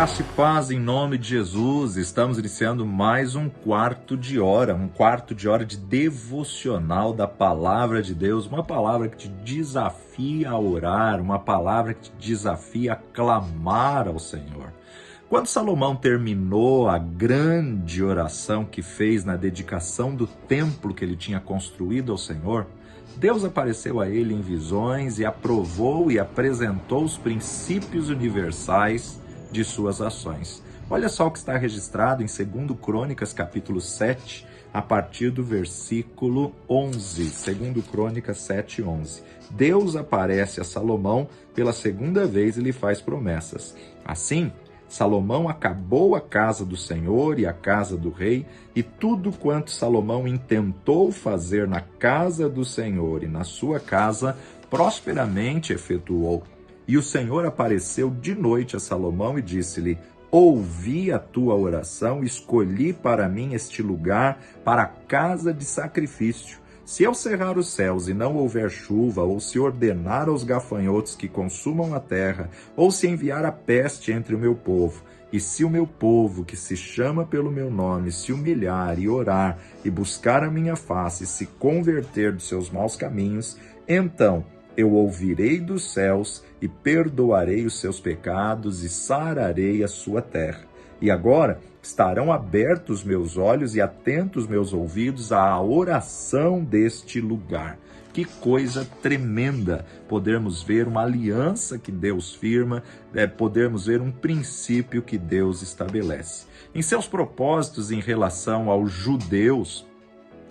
Graça e paz em nome de Jesus. Estamos iniciando mais um quarto de hora de devocional da palavra de Deus, uma palavra que te desafia a orar, uma palavra que te desafia a clamar ao Senhor. Quando Salomão terminou a grande oração que fez na dedicação do templo que ele tinha construído ao Senhor, Deus apareceu a ele em visões e aprovou e apresentou os princípios universais de suas ações. Olha só o que está registrado em 2 Crônicas, capítulo 7, a partir do versículo 11. 2 Crônicas 7, 11. Deus aparece a Salomão pela segunda vez e lhe faz promessas. Assim, Salomão acabou a casa do Senhor e a casa do rei, e tudo quanto Salomão intentou fazer na casa do Senhor e na sua casa, prosperamente efetuou. E o Senhor apareceu de noite a Salomão e disse-lhe: ouvi a tua oração, escolhi para mim este lugar para a casa de sacrifício. Se eu cerrar os céus e não houver chuva, ou se ordenar aos gafanhotos que consumam a terra, ou se enviar a peste entre o meu povo, e se o meu povo, que se chama pelo meu nome, se humilhar e orar, e buscar a minha face, e se converter dos seus maus caminhos, então eu ouvirei dos céus e perdoarei os seus pecados e sararei a sua terra. E agora estarão abertos meus olhos e atentos meus ouvidos à oração deste lugar. Que coisa tremenda podermos ver uma aliança que Deus firma, podermos ver um princípio que Deus estabelece. Em seus propósitos em relação aos judeus,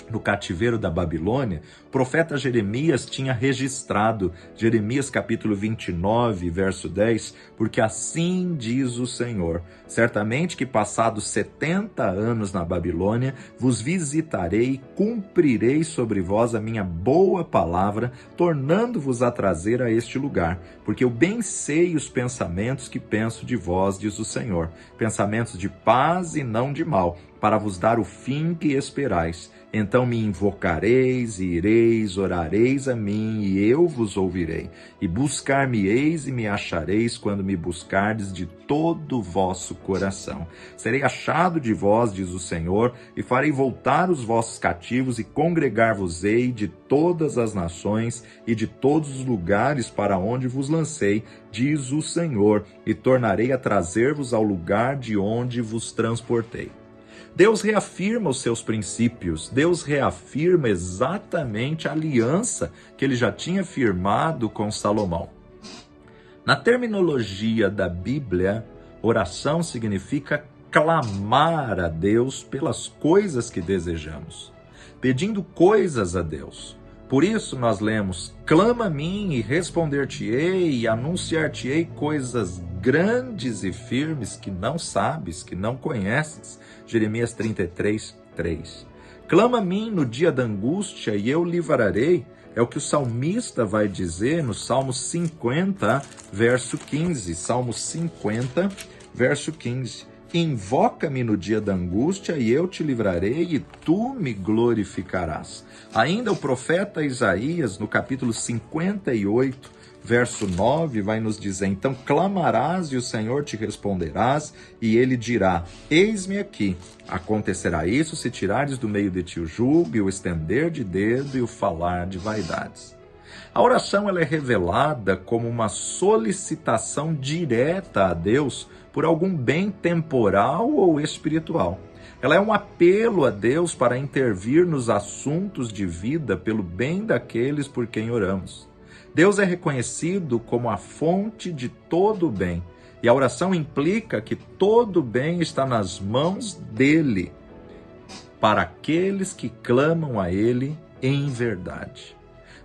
no cativeiro da Babilônia, o profeta Jeremias tinha registrado, Jeremias capítulo 29, verso 10, porque assim diz o Senhor, certamente que passados 70 anos na Babilônia, vos visitarei e cumprirei sobre vós a minha boa palavra, tornando-vos a trazer a este lugar, porque eu bem sei os pensamentos que penso de vós, diz o Senhor, pensamentos de paz e não de mal, para vos dar o fim que esperais. Então me invocareis e ireis, orareis a mim e eu vos ouvirei. E buscar-me-eis e me achareis quando me buscardes de todo o vosso coração. Serei achado de vós, diz o Senhor, e farei voltar os vossos cativos e congregar-vos-ei de todas as nações e de todos os lugares para onde vos lancei, diz o Senhor, e tornarei a trazer-vos ao lugar de onde vos transportei. Deus reafirma os seus princípios, Deus reafirma exatamente a aliança que ele já tinha firmado com Salomão. Na terminologia da Bíblia, oração significa clamar a Deus pelas coisas que desejamos, pedindo coisas a Deus. Por isso nós lemos: clama a mim e responder-te-ei e anunciar-te-ei coisas grandes e firmes que não sabes, que não conheces. Jeremias 33, 3. Clama a mim no dia da angústia e eu livrarei. É o que o salmista vai dizer no Salmo 50, verso 15. Salmo 50, verso 15. Invoca-me no dia da angústia e eu te livrarei e tu me glorificarás. Ainda o profeta Isaías, no capítulo 58, verso 9, vai nos dizer: então clamarás e o Senhor te responderás e ele dirá: eis-me aqui. Acontecerá isso se tirares do meio de ti o jugo e o estender de dedo e o falar de vaidades. A oração ela é revelada como uma solicitação direta a Deus por algum bem temporal ou espiritual. Ela é um apelo a Deus para intervir nos assuntos de vida pelo bem daqueles por quem oramos. Deus é reconhecido como a fonte de todo o bem, e a oração implica que todo o bem está nas mãos dele, para aqueles que clamam a ele em verdade.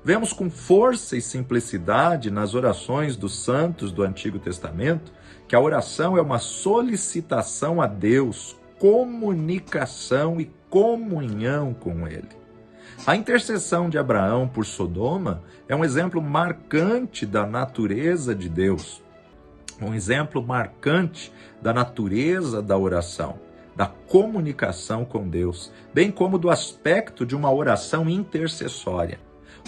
Vemos com força e simplicidade nas orações dos santos do Antigo Testamento que a oração é uma solicitação a Deus, comunicação e comunhão com ele. A intercessão de Abraão por Sodoma é um exemplo marcante da natureza de Deus, um exemplo marcante da natureza da oração, da comunicação com Deus, bem como do aspecto de uma oração intercessória.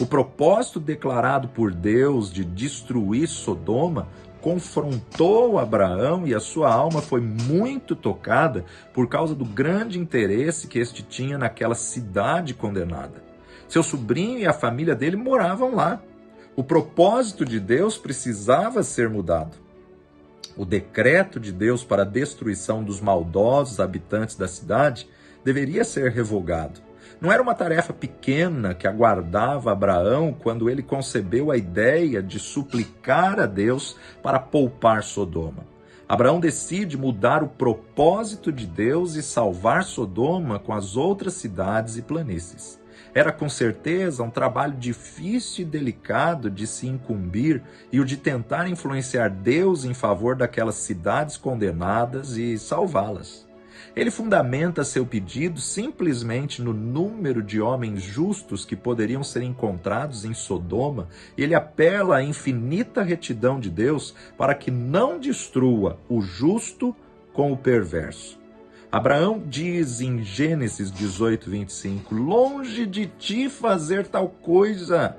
O propósito declarado por Deus de destruir Sodoma confrontou Abraão e a sua alma foi muito tocada por causa do grande interesse que este tinha naquela cidade condenada. Seu sobrinho e a família dele moravam lá. O propósito de Deus precisava ser mudado. O decreto de Deus para a destruição dos maldosos habitantes da cidade deveria ser revogado. Não era uma tarefa pequena que aguardava Abraão quando ele concebeu a ideia de suplicar a Deus para poupar Sodoma. Abraão decide mudar o propósito de Deus e salvar Sodoma com as outras cidades e planícies. Era com certeza um trabalho difícil e delicado de se incumbir e o de tentar influenciar Deus em favor daquelas cidades condenadas e salvá-las. Ele fundamenta seu pedido simplesmente no número de homens justos que poderiam ser encontrados em Sodoma, e ele apela à infinita retidão de Deus para que não destrua o justo com o perverso. Abraão diz em Gênesis 18:25, longe de ti fazer tal coisa,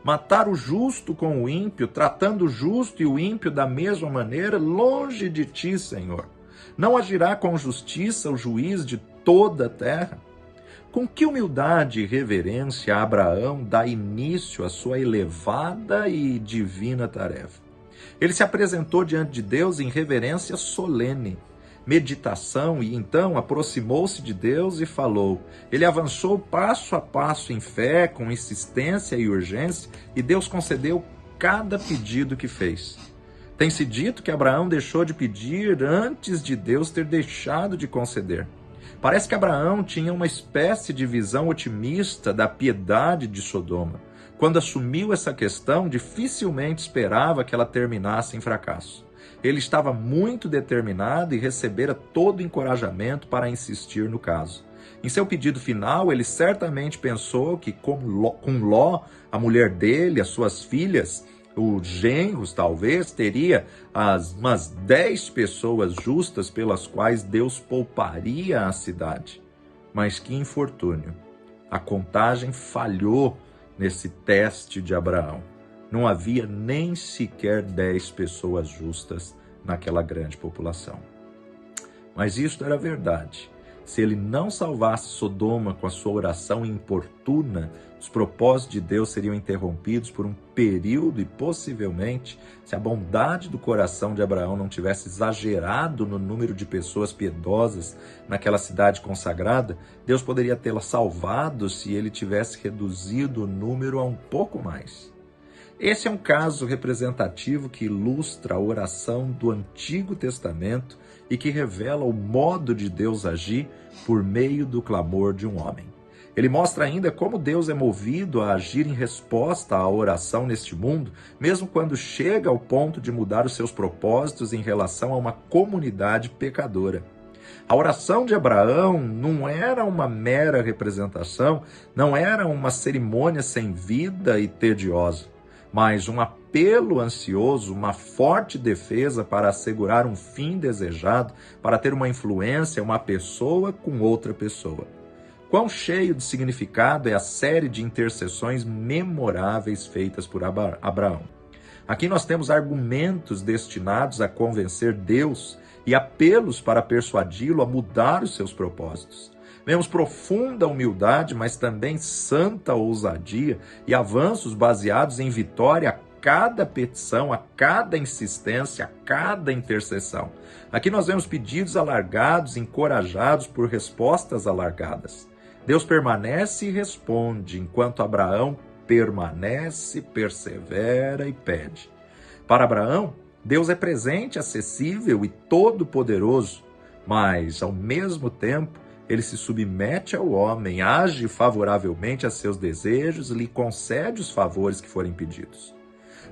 matar o justo com o ímpio, tratando o justo e o ímpio da mesma maneira, longe de ti, Senhor. Não agirá com justiça o juiz de toda a terra? Com que humildade e reverência Abraão dá início à sua elevada e divina tarefa. Ele se apresentou diante de Deus em reverência solene, meditação, e então aproximou-se de Deus e falou. Ele avançou passo a passo em fé, com insistência e urgência, e Deus concedeu cada pedido que fez. Tem-se dito que Abraão deixou de pedir antes de Deus ter deixado de conceder. Parece que Abraão tinha uma espécie de visão otimista da piedade de Sodoma. Quando assumiu essa questão, dificilmente esperava que ela terminasse em fracasso. Ele estava muito determinado e recebera todo o encorajamento para insistir no caso. Em seu pedido final, ele certamente pensou que com Ló, a mulher dele, as suas filhas, os genros talvez, teria umas 10 pessoas justas pelas quais Deus pouparia a cidade. Mas que infortúnio! A contagem falhou nesse teste de Abraão. Não havia nem sequer 10 pessoas justas naquela grande população. Mas isto era verdade. Se ele não salvasse Sodoma com a sua oração importuna, os propósitos de Deus seriam interrompidos por um período e possivelmente, se a bondade do coração de Abraão não tivesse exagerado no número de pessoas piedosas naquela cidade consagrada, Deus poderia tê-la salvado se ele tivesse reduzido o número a um pouco mais. Esse é um caso representativo que ilustra a oração do Antigo Testamento e que revela o modo de Deus agir por meio do clamor de um homem. Ele mostra ainda como Deus é movido a agir em resposta à oração neste mundo, mesmo quando chega ao ponto de mudar os seus propósitos em relação a uma comunidade pecadora. A oração de Abraão não era uma mera representação, não era uma cerimônia sem vida e tediosa, mas um apelo ansioso, uma forte defesa para assegurar um fim desejado, para ter uma influência, uma pessoa com outra pessoa. Quão cheio de significado é a série de intercessões memoráveis feitas por Abraão. Aqui nós temos argumentos destinados a convencer Deus e apelos para persuadi-lo a mudar os seus propósitos. Vemos profunda humildade, mas também santa ousadia e avanços baseados em vitória a cada petição, a cada insistência, a cada intercessão. Aqui nós vemos pedidos alargados, encorajados por respostas alargadas. Deus permanece e responde, enquanto Abraão permanece, persevera e pede. Para Abraão, Deus é presente, acessível e todo-poderoso, mas, ao mesmo tempo, ele se submete ao homem, age favoravelmente a seus desejos e lhe concede os favores que forem pedidos.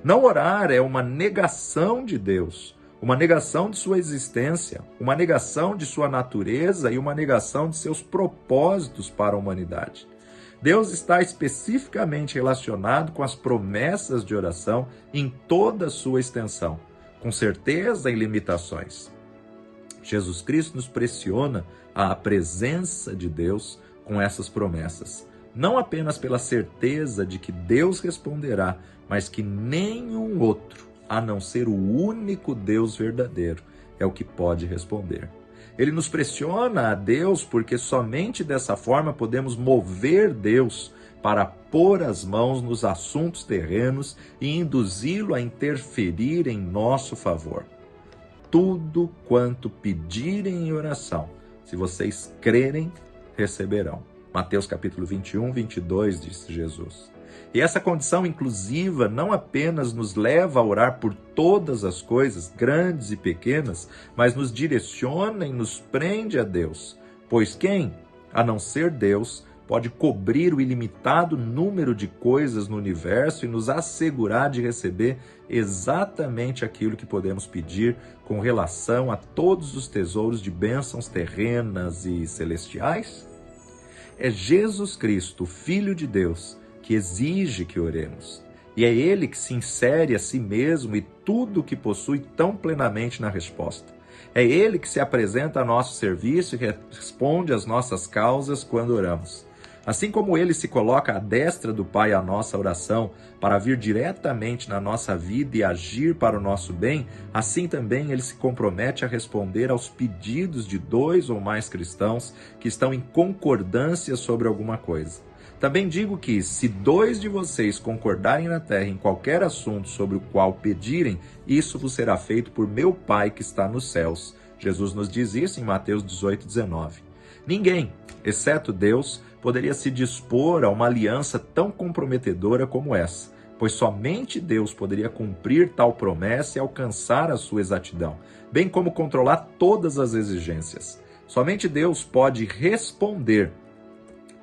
Não orar é uma negação de Deus, uma negação de sua existência, uma negação de sua natureza e uma negação de seus propósitos para a humanidade. Deus está especificamente relacionado com as promessas de oração em toda a sua extensão, com certeza e limitações. Jesus Cristo nos pressiona à presença de Deus com essas promessas, não apenas pela certeza de que Deus responderá, mas que nenhum outro a não ser o único Deus verdadeiro, é o que pode responder. Ele nos pressiona a Deus porque somente dessa forma podemos mover Deus para pôr as mãos nos assuntos terrenos e induzi-lo a interferir em nosso favor. Tudo quanto pedirem em oração, se vocês crerem, receberão. Mateus capítulo 21, 22, disse Jesus. E essa condição inclusiva não apenas nos leva a orar por todas as coisas, grandes e pequenas, mas nos direciona e nos prende a Deus. Pois quem, a não ser Deus, pode cobrir o ilimitado número de coisas no universo e nos assegurar de receber exatamente aquilo que podemos pedir com relação a todos os tesouros de bênçãos terrenas e celestiais? É Jesus Cristo, Filho de Deus, que exige que oremos. E é Ele que se insere a si mesmo e tudo o que possui tão plenamente na resposta. É Ele que se apresenta a nosso serviço e responde às nossas causas quando oramos. Assim como Ele se coloca à destra do Pai à nossa oração para vir diretamente na nossa vida e agir para o nosso bem, assim também Ele se compromete a responder aos pedidos de 2 ou mais cristãos que estão em concordância sobre alguma coisa. Também digo que, se 2 de vocês concordarem na terra em qualquer assunto sobre o qual pedirem, isso vos será feito por meu Pai que está nos céus. Jesus nos diz isso em Mateus 18, 19. Ninguém, exceto Deus, poderia se dispor a uma aliança tão comprometedora como essa, pois somente Deus poderia cumprir tal promessa e alcançar a sua exatidão, bem como controlar todas as exigências. Somente Deus pode responder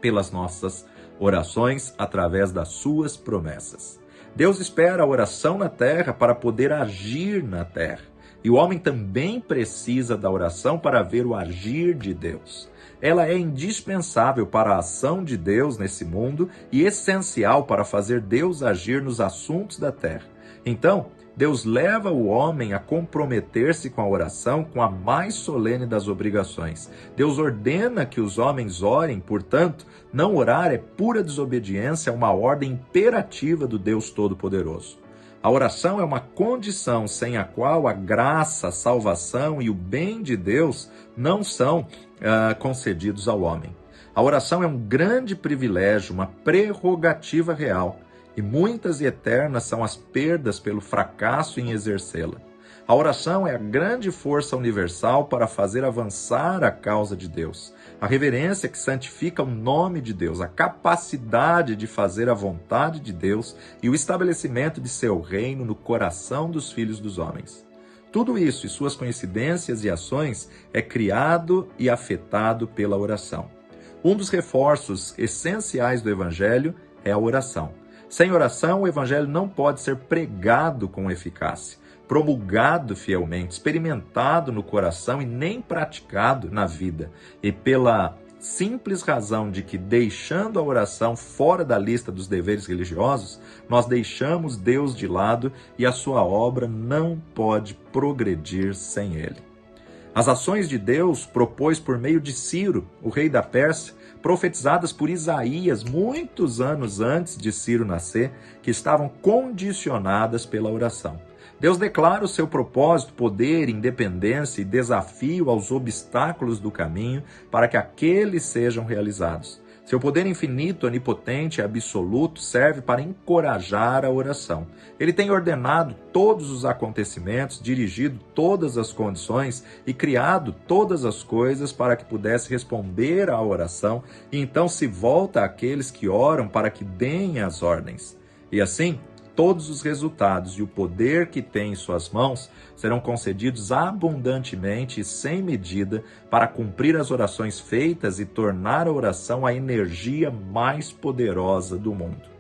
pelas nossas orações através das suas promessas. Deus espera a oração na terra para poder agir na terra. E o homem também precisa da oração para ver o agir de Deus. Ela é indispensável para a ação de Deus nesse mundo e essencial para fazer Deus agir nos assuntos da terra. Então, Deus leva o homem a comprometer-se com a oração com a mais solene das obrigações. Deus ordena que os homens orem, portanto, não orar é pura desobediência a uma ordem imperativa do Deus Todo-Poderoso. A oração é uma condição sem a qual a graça, a salvação e o bem de Deus não são concedidos ao homem. A oração é um grande privilégio, uma prerrogativa real, e muitas e eternas são as perdas pelo fracasso em exercê-la. A oração é a grande força universal para fazer avançar a causa de Deus, a reverência que santifica o nome de Deus, a capacidade de fazer a vontade de Deus e o estabelecimento de seu reino no coração dos filhos dos homens. Tudo isso e suas coincidências e ações é criado e afetado pela oração. Um dos reforços essenciais do Evangelho é a oração. Sem oração, o Evangelho não pode ser pregado com eficácia, promulgado fielmente, experimentado no coração e nem praticado na vida. E pela simples razão de que, deixando a oração fora da lista dos deveres religiosos, nós deixamos Deus de lado e a sua obra não pode progredir sem ele. As ações de Deus propôs por meio de Ciro, o rei da Pérsia, profetizadas por Isaías muitos anos antes de Ciro nascer, que estavam condicionadas pela oração. Deus declara o seu propósito, poder, independência e desafio aos obstáculos do caminho para que aqueles sejam realizados. Seu poder infinito, onipotente e absoluto serve para encorajar a oração. Ele tem ordenado todos os acontecimentos, dirigido todas as condições e criado todas as coisas para que pudesse responder à oração, e então se volta àqueles que oram para que deem as ordens. E assim, todos os resultados e o poder que tem em suas mãos serão concedidos abundantemente e sem medida para cumprir as orações feitas e tornar a oração a energia mais poderosa do mundo.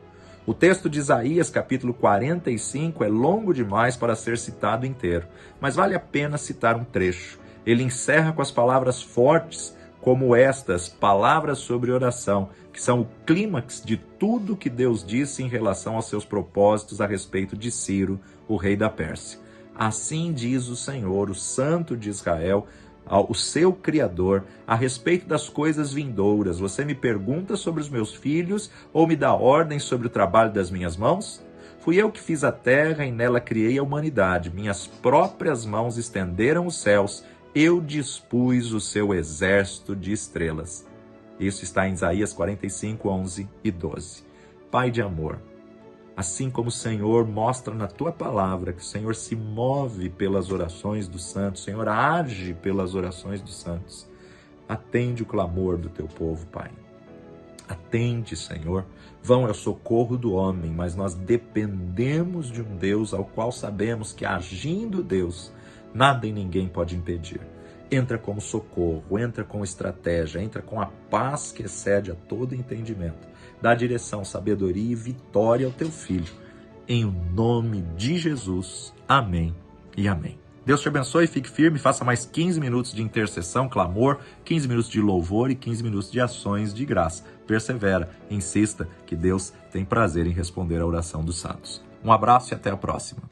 O texto de Isaías, capítulo 45, é longo demais para ser citado inteiro, mas vale a pena citar um trecho. Ele encerra com as palavras fortes, como estas palavras sobre oração, que são o clímax de tudo que Deus disse em relação aos seus propósitos a respeito de Ciro, o rei da Pérsia. Assim diz o Senhor, o Santo de Israel, o seu Criador, a respeito das coisas vindouras. Você me pergunta sobre os meus filhos ou me dá ordens sobre o trabalho das minhas mãos? Fui eu que fiz a terra e nela criei a humanidade. Minhas próprias mãos estenderam os céus. Eu dispus o seu exército de estrelas. Isso está em Isaías 45, 11 e 12. Pai de amor, assim como o Senhor mostra na tua palavra que o Senhor se move pelas orações dos santos, o Senhor age pelas orações dos santos, atende o clamor do teu povo, Pai. Atende, Senhor. Vão é o socorro do homem, mas nós dependemos de um Deus ao qual sabemos que, agindo Deus, nada e ninguém pode impedir. Entra como socorro, entra com estratégia, entra com a paz que excede a todo entendimento. Dá direção, sabedoria e vitória ao teu Filho. Em nome de Jesus. Amém e amém. Deus te abençoe, fique firme, faça mais 15 minutos de intercessão, clamor, 15 minutos de louvor e 15 minutos de ações de graça. Persevera, insista, que Deus tem prazer em responder a oração dos santos. Um abraço e até a próxima.